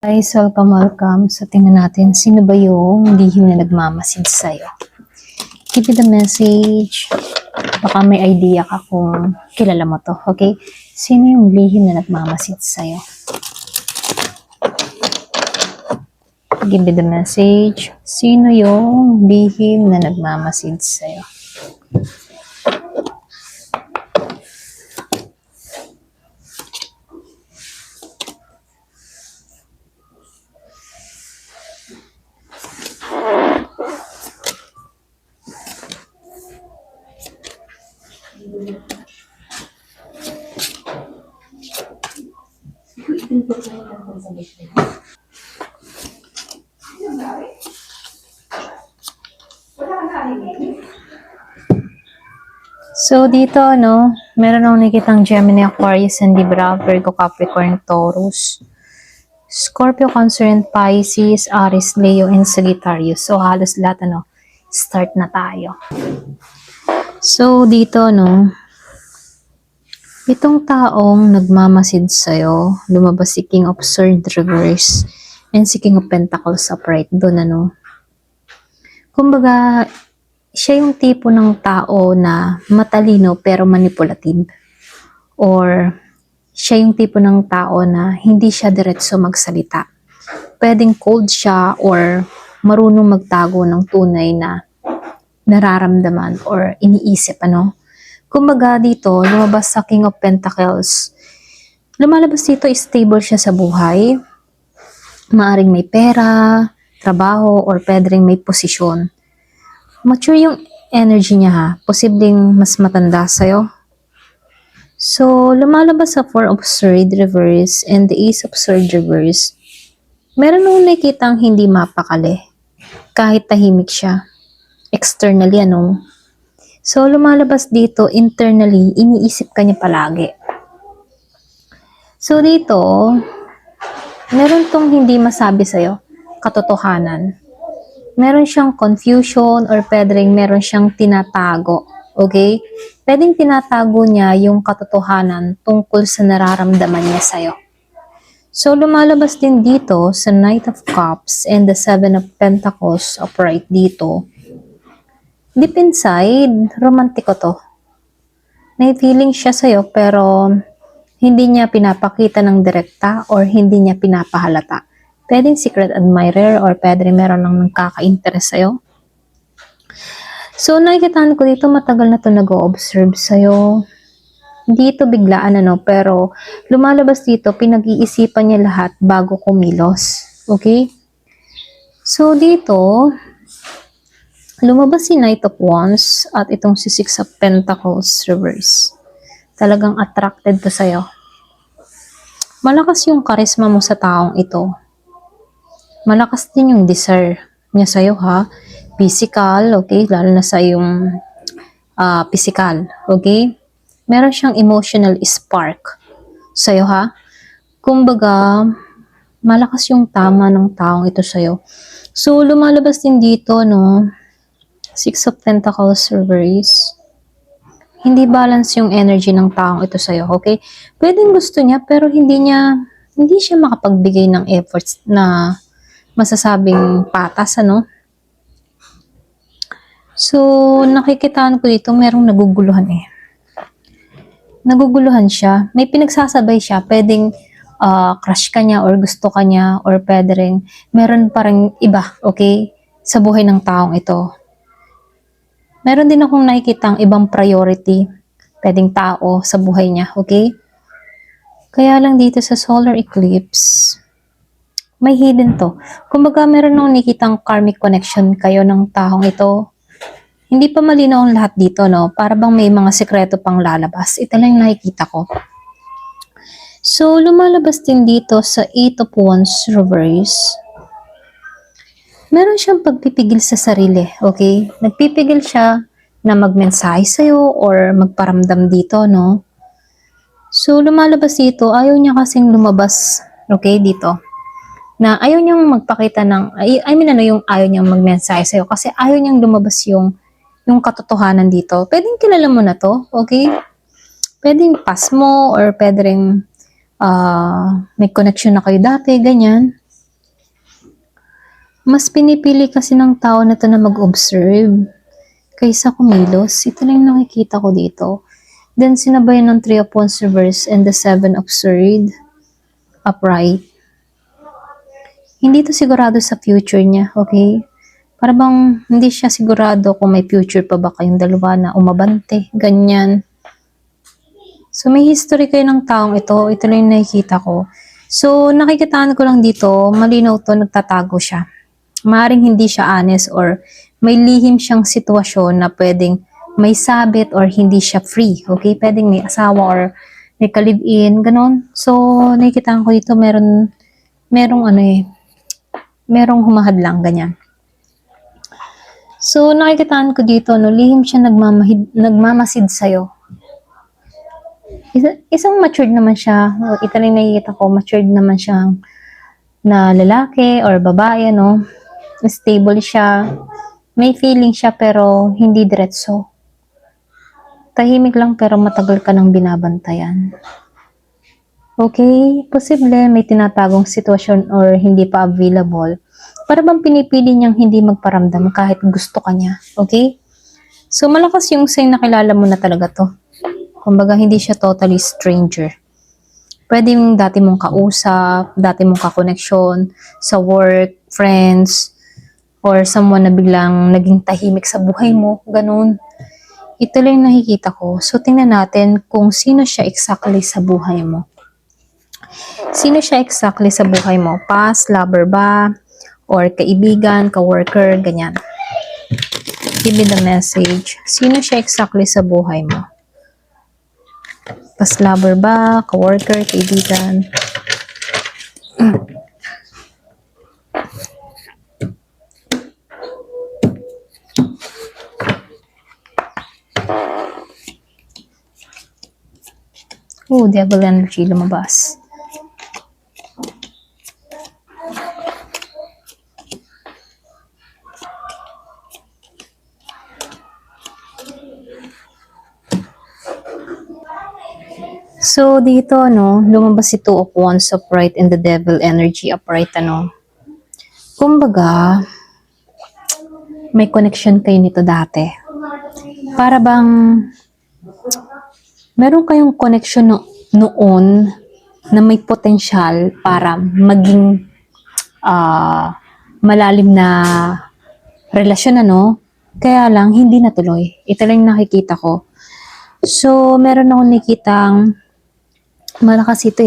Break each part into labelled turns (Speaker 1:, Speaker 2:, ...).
Speaker 1: Guys, welcome. So, tingnan natin, sino ba yung lihim na nagmamasid sa'yo? Give me the message. Baka may idea ka kung kilala mo to, okay? Sino yung lihim na nagmamasid sa'yo? Give me the message. Sino yung lihim na nagmamasid sa'yo? So, dito, meron akong nakikitang Gemini, Aquarius, and Libra, Virgo, Capricorn, Taurus, Scorpio, Cancer, and Pisces, Aries, Leo, and Sagittarius. So, halos lahat, start na tayo. So, dito, itong taong nagmamasid sa'yo, lumabas si King of Swords reverse, and si King of Pentacles upright doon, Kumbaga, siya yung tipo ng tao na matalino pero manipulative. Or siya yung tipo ng tao na hindi siya diretso magsalita. Pwedeng cold siya or marunong magtago ng tunay na nararamdaman or iniisip, Kumbaga dito, lumabas sa King of Pentacles. Lumalabas dito, stable siya sa buhay. Maaring may pera, trabaho, or pwede rin may posisyon. Mature yung energy niya ha. Posibleng mas matanda sa'yo. So, lumalabas sa Four of Swords reverse and the Ace of Swords reverse. Meron nung nakikitang hindi mapakali. Kahit tahimik siya. Externally, So, lumalabas dito, internally, iniisip ka niya palagi. So, dito, meron tong hindi masabi sa'yo, katotohanan. Meron siyang confusion or pwedeng meron siyang tinatago. Okay? Pwedeng tinatago niya yung katotohanan tungkol sa nararamdaman niya sa'yo. So, lumalabas din dito sa Knight of Cups and the Seven of Pentacles upright dito. Deep inside, romantiko to. May feeling siya sa'yo pero hindi niya pinapakita ng direkta or hindi niya pinapahalata. Pwedeng secret admirer or pwede meron lang nagkaka-interest sa'yo. So, nakikitaan ko dito, matagal na to nag-o-observe sa'yo. Hindi ito biglaan, pero lumalabas dito, pinag-iisipan niya lahat bago kumilos. Okay? So, dito, lumabas si Knight of Wands at itong si Six of Pentacles reverse. Talagang attracted to sa'yo. Malakas yung charisma mo sa taong ito. Malakas din yung desire niya sa'yo, ha? Physical, okay? Lalo na sa yung physical, okay? Meron siyang emotional spark sa'yo, ha? Kumbaga, malakas yung tama ng taong ito sa'yo. So, lumalabas din dito, Six of Pentacles reverse. Hindi balance yung energy ng taong ito sa'yo, okay? Pwedeng gusto niya, pero hindi siya makapagbigay ng efforts na masasabing patas, So, nakikitaan ko dito, merong naguguluhan Naguguluhan siya. May pinagsasabay siya. Pwedeng crush ka niya or gusto ka niya or pwede rin meron pa rin iba, okay? Sa buhay ng taong ito. Meron din akong nakikitang ibang priority. Pwedeng tao sa buhay niya, okay? Kaya lang dito sa solar eclipse, may hidden to. Kumbaga, meron nung nakikitang karmic connection kayo ng taong ito. Hindi pa malinaw ang lahat dito, Para bang may mga sekreto pang lalabas. Ito lang yung nakikita ko. So, lumalabas din dito sa Eight of Wands reverse. Meron siyang pagpipigil sa sarili, okay? Nagpipigil siya na magmensahe sa'yo or magparamdam dito, So, lumalabas dito, ayaw niya kasing lumabas, okay, dito. Na ayaw niyang magpakita yung ayaw niyang magmensahe sa'yo kasi ayaw niyang lumabas yung katotohanan dito. Pwedeng kilala mo na to, okay? Pwedeng pass mo or pwedeng may connection na kayo dati, ganyan. Mas pinipili kasi ng tao na to na mag-observe kaysa kumilos. Ito lang yung nakikita ko dito. Then, sinabayan ng Three of Wands reverse and the Seven of Swords upright. Hindi to sigurado sa future niya, okay? Para bang hindi siya sigurado kung may future pa ba kayong dalawa na umabante, ganyan. So, may history kayo ng taong ito. Ito lang yung nakikita ko. So, nakikitaan ko lang dito, malinaw to, nagtatago siya. Maaaring hindi siya honest or may lihim siyang sitwasyon na pwedeng may sabit or hindi siya free. Okay? Pwedeng may asawa or may ka-live-in, ganon. So, nakikitaan ko dito, merong humahadlang, ganyan. So, nakikitaan ko dito, lihim siya nagmamasid sa'yo. Isang matured naman siya. Ito lang nakikita ko, matured naman siyang na lalaki or babae, no? Stable siya. May feeling siya pero hindi diretso. Tahimik lang pero matagal ka nang binabantayan. Okay? Posible may tinatagong sitwasyon or hindi pa available. Para bang pinipili niyang hindi magparamdam kahit gusto ka niya. Okay? So, malakas yung sign na kilala mo na talaga to. Kumbaga, hindi siya totally stranger. Pwede yung dati mong kausap, dati mong kakoneksyon sa work, friends, or someone na biglang naging tahimik sa buhay mo, ganun. Ito lang yung nakikita ko. So, tingnan natin kung sino siya exactly sa buhay mo. Sino siya exactly sa buhay mo? Past, lover ba? Or kaibigan, ka-worker, ganyan. Give me the message. Sino siya exactly sa buhay mo? Past lover ba? Ka-worker, kaibigan? Oh, devil energy lumabas. So, dito, lumabas si Two of Wands upright and the devil energy upright, Kumbaga, may connection kayo nito dati. Para bang, meron kayong connection noon na may potensyal para maging malalim na relasyon, Kaya lang, hindi natuloy. Ito lang yung nakikita ko. So, meron akong nakikitang malakas ito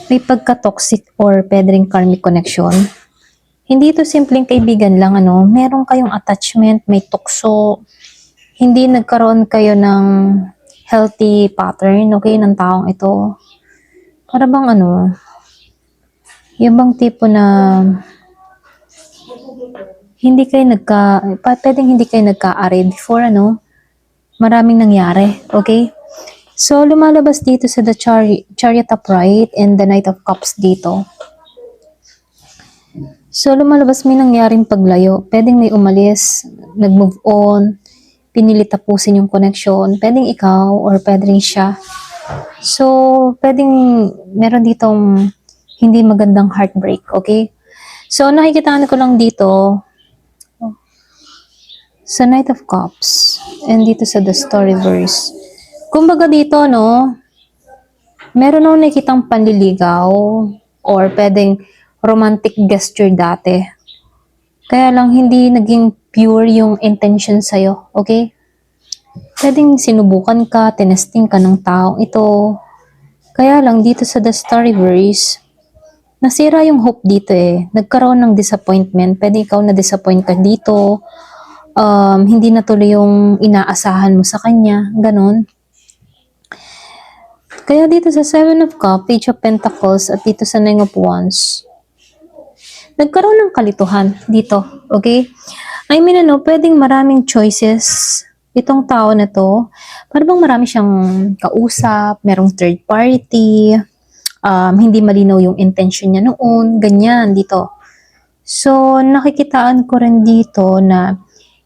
Speaker 1: may pagka-toxic or pwedeng karmic connection. Hindi ito simpleng kaibigan lang, meron kayong attachment, may tukso, hindi nagkaroon kayo ng healthy pattern, okay, ng taong ito. Para bang yung bang tipo na pwedeng hindi kayo nagka-are before, maraming nangyari, okay? So, lumalabas dito sa the Chariot upright and the Knight of Cups dito. So, lumalabas may nangyaring paglayo. Pwedeng may umalis, nag-move on, pinili tapusin yung connection. Pwedeng ikaw or pwedeng siya. So, pwedeng meron ditong hindi magandang heartbreak, okay? So, nakikitaan ko lang dito sa Knight of Cups and dito sa the story verse. Kumbaga dito, meron akong nakikitang panliligaw or pwedeng romantic gesture dati. Kaya lang hindi naging pure yung intention sa'yo, okay? Pwedeng sinubukan ka, tinesting ka ng taong ito. Kaya lang dito sa the story verse, nasira yung hope dito Nagkaroon ng disappointment. Pwede ikaw na-disappoint ka dito. Hindi natuloy yung inaasahan mo sa kanya. Ganon. Kaya dito sa Seven of Cups, Page of Pentacles, at dito sa Nine of Wands, nagkaroon ng kalituhan dito, okay? I mean, pwedeng maraming choices itong tao na to. Para bang marami siyang kausap, merong third party, hindi malinaw yung intention niya noon, ganyan dito. So, nakikitaan ko rin dito na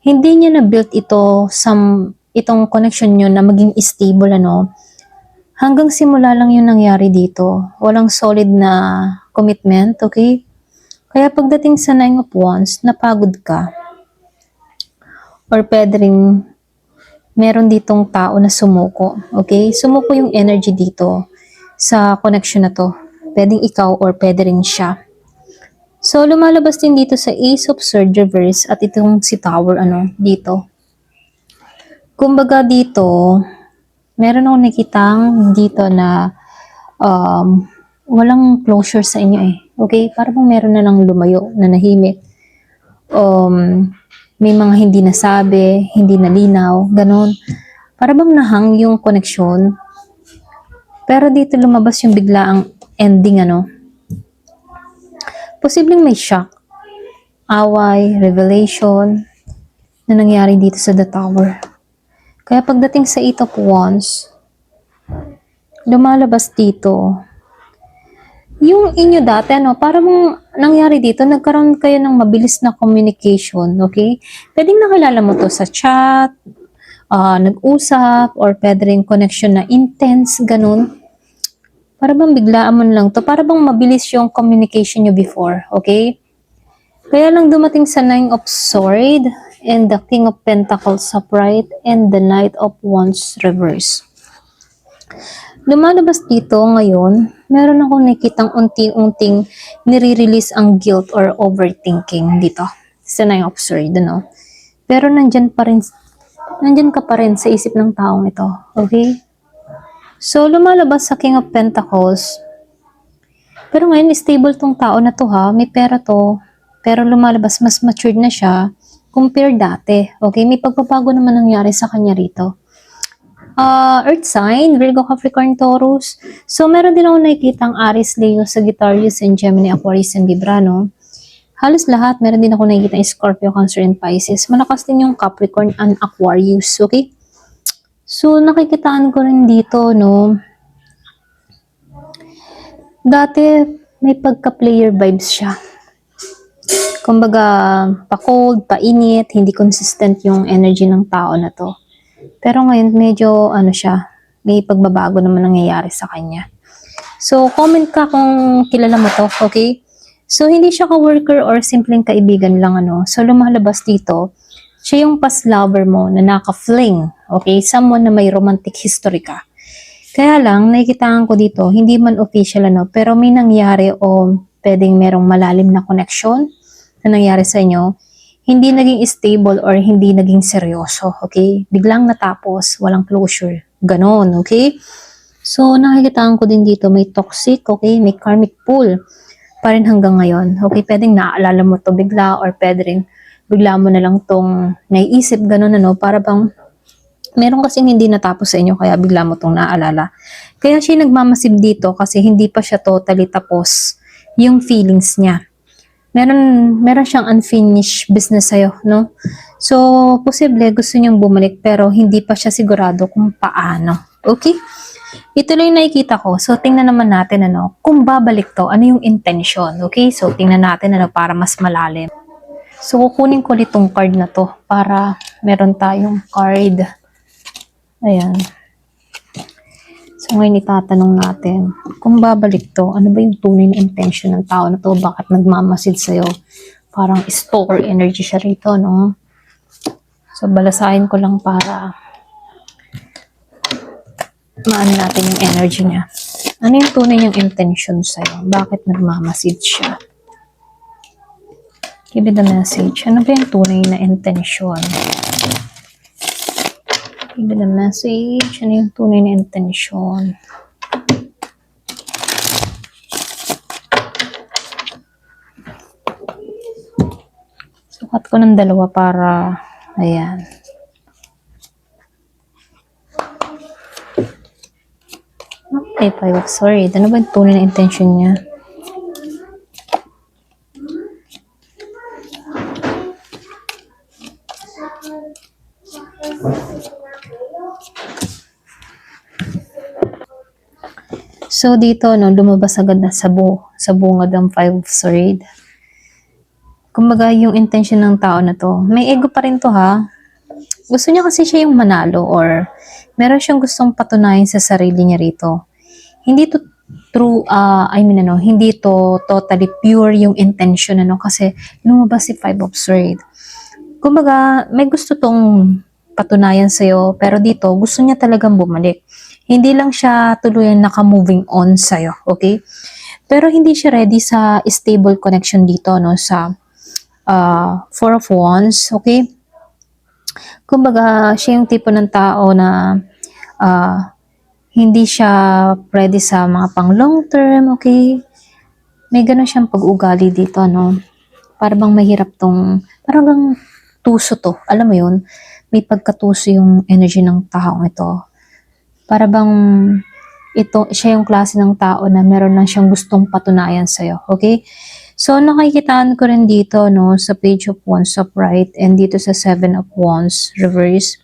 Speaker 1: hindi niya na-build itong connection niyo na maging stable, Hanggang simula lang yung nangyari dito. Walang solid na commitment, okay? Kaya pagdating sa Nine of Wands, napagod ka. Or pwede rin meron ditong tao na sumuko. Okay? Sumuko yung energy dito sa connection na to. Pwedeng ikaw or pwede rin siya. So, lumalabas din dito sa Ace of Swords reverse at itong si Tower, dito. Kumbaga dito, meron akong nakitang dito na walang closure sa inyo eh. Okay? Parang meron na lang lumayo, na nahimik. May mga hindi nasabi, hindi nalinaw, ganun. Para bang nahang yung connection. Pero dito lumabas yung biglaang ending, Posibleng may shock, away, revelation, na nangyari dito sa The Tower. Kaya pagdating sa Eight of Wands, lumalabas dito, yung inyo dati, parang nangyari dito, nagkaroon kayo ng mabilis na communication, okay? Pwedeng nakilala mo to sa chat, nag-usap, or pwede rin connection na intense, ganun. Para bang biglaan mo lang to, para bang mabilis yung communication nyo before, okay? Kaya lang dumating sa Nine of Swords and the King of Pentacles upright and the Knight of Wands reverse. Lumalabas dito ngayon, meron akong nakitang unti-unting nire-release ang guilt or overthinking dito sa Nine of Swords, Pero nandyan ka pa rin sa isip ng taong ito, okay? So, lumalabas sa King of Pentacles. Pero ngayon, stable tong tao na to may pera to. Pero lumalabas, mas matured na siya compare dati. Okay, may pagpapago naman nangyari sa kanya rito. Earth sign, Virgo, Capricorn, Taurus. So, meron din ako nakikita ang Aries, Leo, Sagittarius, and Gemini, Aquarius, and Libra, Halos lahat, meron din ako nakikita Scorpio, Cancer, and Pisces. Malakas din yung Capricorn and Aquarius, okay? So, nakikitaan ko rin dito, dati, may pagka-player vibes siya. Kumbaga, pa-cold, pa-init, hindi consistent yung energy ng tao na to. Pero ngayon, medyo, siya, may pagbabago naman nangyayari sa kanya. So, comment ka kung kilala mo to, okay? So, hindi siya ka-worker or simpleng kaibigan lang, So, lumalabas dito, siya yung past lover mo na naka-fling, okay? Someone na may romantic history ka. Kaya lang, nakikitaan ko dito, hindi man official, pero may nangyari o pwedeng merong malalim na connection na nangyari sa inyo, hindi naging stable or hindi naging seryoso, okay? Biglang natapos, walang closure, ganon, okay? So, nakikitaan ko din dito, may toxic, okay? May karmic pull pa rin hanggang ngayon, okay? Pwedeng naaalala mo to bigla or pwede rin bigla mo na lang tong naiisip, gano'n, para bang meron kasing hindi natapos sa inyo, kaya bigla mo tong naaalala. Kaya siya nagmamasid dito kasi hindi pa siya totally tapos yung feelings niya. Meron siyang unfinished business sa'yo, So, posible gusto niyang bumalik pero hindi pa siya sigurado kung paano. Okay? Ito lang yung nakikita ko. So, tingnan naman natin, kung babalik to, ano yung intention. Okay? So, tingnan natin, para mas malalim. So, kukunin ko ditong card na to para meron tayong card. Ayan. So, ngayon itatanong natin, kung babalik to, ano ba yung tunay na intention ng tao na to? Bakit nagmamasid sa'yo? Parang stalker energy siya rito, So, balasahin ko lang para maano natin yung energy niya. Ano yung tunay niyang intention sa'yo? Bakit nagmamasid siya? Give me the message. Ano ba yung tunay na intention? Give me the message. Ano yung tunay na intention? Sukat ko ng dalawa para, ayan. Okay, sorry. Ano ba yung tunay na intention niya? So, dito, lumabas agad na sa bungad ang Five of Swords. Kumbaga, yung intention ng tao na to, may ego pa rin to, Gusto niya kasi siya yung manalo or meron siyang gustong patunayan sa sarili niya rito. Hindi to true, hindi to totally pure yung intention, kasi lumabas si Five of Swords. Kumbaga, may gusto tong patunayan sa'yo, pero dito, gusto niya talagang bumalik. Hindi lang siya tuluyan naka-moving on sa'yo, okay? Pero hindi siya ready sa stable connection dito, sa Four of Wands, okay? Kumbaga, siya yung tipo ng tao na hindi siya ready sa mga pang long term, okay? May ganun siyang pag-ugali dito, Para bang mahirap parang bang tuso to. Alam mo yun? May pagkatuso yung energy ng taong ito. Para bang siya yung klase ng tao na meron lang siyang gustong patunayan sa'yo, okay? So, nakikitaan ko rin dito, sa Page of Wands upright and dito sa Seven of Wands reverse.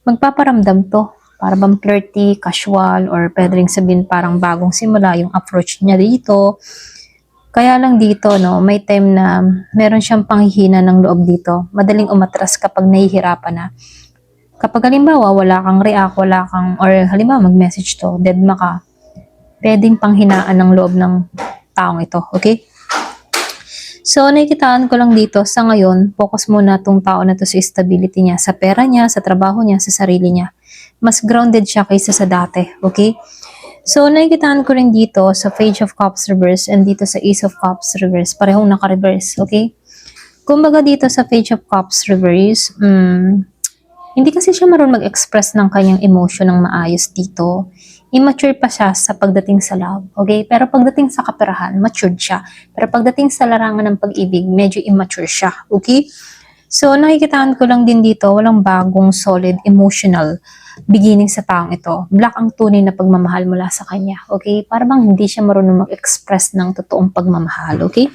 Speaker 1: Magpaparamdam to. Para bang flirty, casual, or pwede rin sabihin parang bagong simula yung approach niya dito. Kaya lang dito, may time na meron siyang panghihina ng loob dito. Madaling umatras kapag nahihirapan na. Kapag halimbawa, wala kang react, or halimbawa mag-message to, deadma ka, pwedeng panghinaan ng loob ng taong ito, okay? So, nakikitaan ko lang dito, sa ngayon, focus muna tong tao na to sa stability niya, sa pera niya, sa trabaho niya, sa sarili niya. Mas grounded siya kaysa sa dati, okay? So, nakikitaan ko rin dito sa Page of Cups reverse and dito sa Ace of Cups reverse. Parehong naka-reverse, okay? Kumbaga dito sa Page of Cups reverse, hindi kasi siya marunong mag-express ng kanyang emotion ng maayos dito. Immature pa siya sa pagdating sa love, okay? Pero pagdating sa kaperahan, matured siya. Pero pagdating sa larangan ng pag-ibig, medyo immature siya, okay? So, nakikitaan ko lang din dito, walang bagong solid emotional beginning sa taong ito. Black ang tunay na pagmamahal mula sa kanya, okay? Para bang hindi siya marunong mag-express ng totoong pagmamahal, okay?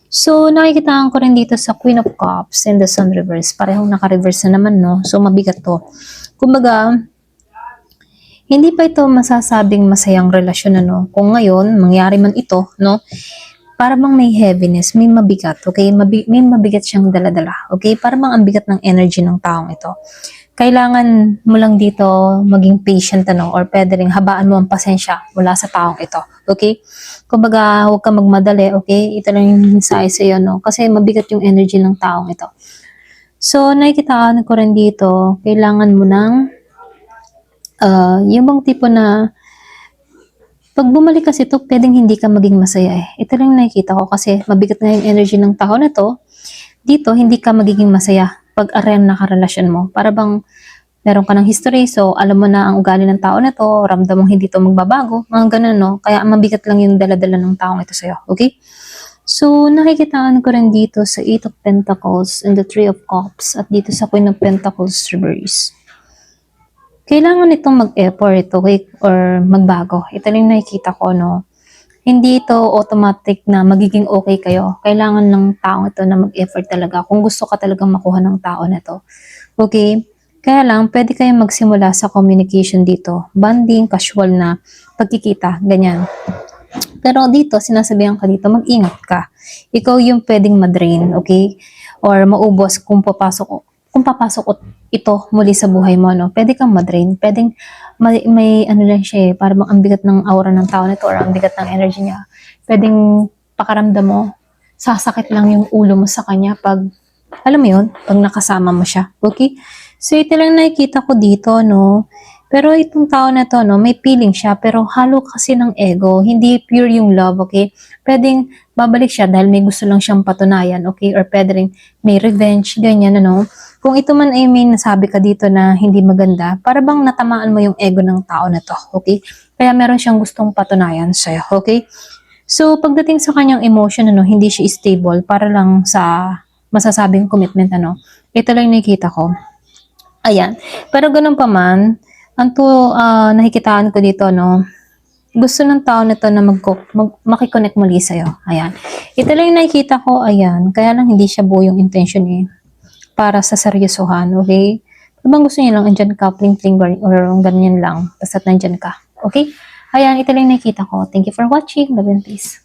Speaker 1: So, nakikitaan ko rin dito sa Queen of Cups and the Sun reverse. Parehong naka-reverse na naman, So, mabigat to. Kumbaga, hindi pa ito masasabing masayang relasyon, Kung ngayon, mangyari man ito, para bang may heaviness, may mabigat, okay? May mabigat siyang daladala, okay? Para bang ang bigat ng energy ng taong ito. Kailangan mo lang dito maging patient, or pwede rin habaan mo ang pasensya mula sa taong ito, okay? Kumbaga, huwag ka magmadali, okay? Ito lang yung mensahe sa'yo, Kasi mabigat yung energy ng taong ito. So, nakikitaan ko rin dito, kailangan mo ng yung bang tipo na pag bumalik kasi ito, pwedeng hindi ka maging masaya eh. Ito lang nakikita ko kasi mabigat na yung energy ng tao na to. Dito, hindi ka magiging masaya pag arean na karelasyon mo. Para bang meron ka ng history, so alam mo na ang ugali ng tao na to, ramdam mong hindi to magbabago, mga ganun, Kaya mabigat lang yung daladala ng taong ito sa'yo, okay? So, nakikitaan ko rin dito sa Eight of Pentacles and the Three of Cups at dito sa Queen of Pentacles reverse. Kailangan itong mag-effort, okay, or magbago. Ito lang nakikita ko, Hindi ito automatic na magiging okay kayo. Kailangan ng taong ito na mag-effort talaga kung gusto ka talagang makuha ng tao na to. Okay? Kaya lang, pwede kayong magsimula sa communication dito. Bonding, casual na pagkikita, ganyan. Pero dito, sinasabihan ka dito, mag-ingat ka. Ikaw yung pwedeng madrain, okay? Or maubos kung papasok ito muli sa buhay mo, Pwede kang madrain, pwedeng may ano lang siya para bang ang bigat ng aura ng tao nito or ang bigat ng energy niya. Pwedeng pakaramdam mo, sasakit lang yung ulo mo sa kanya pag, alam mo yun, pag nakasama mo siya, okay? So, ito lang nakikita ko dito, Pero itong tao na to, may feeling siya, pero halo kasi ng ego, hindi pure yung love, okay? Pwedeng babalik siya dahil may gusto lang siyang patunayan, okay? Or pwede rin may revenge, ganyan, Kung ito man ay may nasabi ka dito na hindi maganda, para bang natamaan mo yung ego ng tao na to, okay? Kaya meron siyang gustong patunayan sa'yo, okay? So, pagdating sa kanyang emotion, hindi siya stable, para lang sa masasabing commitment, Ito lang nakikita ko. Ayan. Pero ganun pa man, nakikitaan ko dito, gusto ng tao na to na makikonnect muli sa'yo. Ayan. Ito lang yung nakikita ko, ayan. Kaya lang hindi siya buo yung intention para sa seryosohan, okay? Habang gusto niya lang, andyan ka, pling-pling, or ganyan lang, basta't nandyan ka. Okay? Ayan, ito lang yung nakikita ko. Thank you for watching. Love and peace.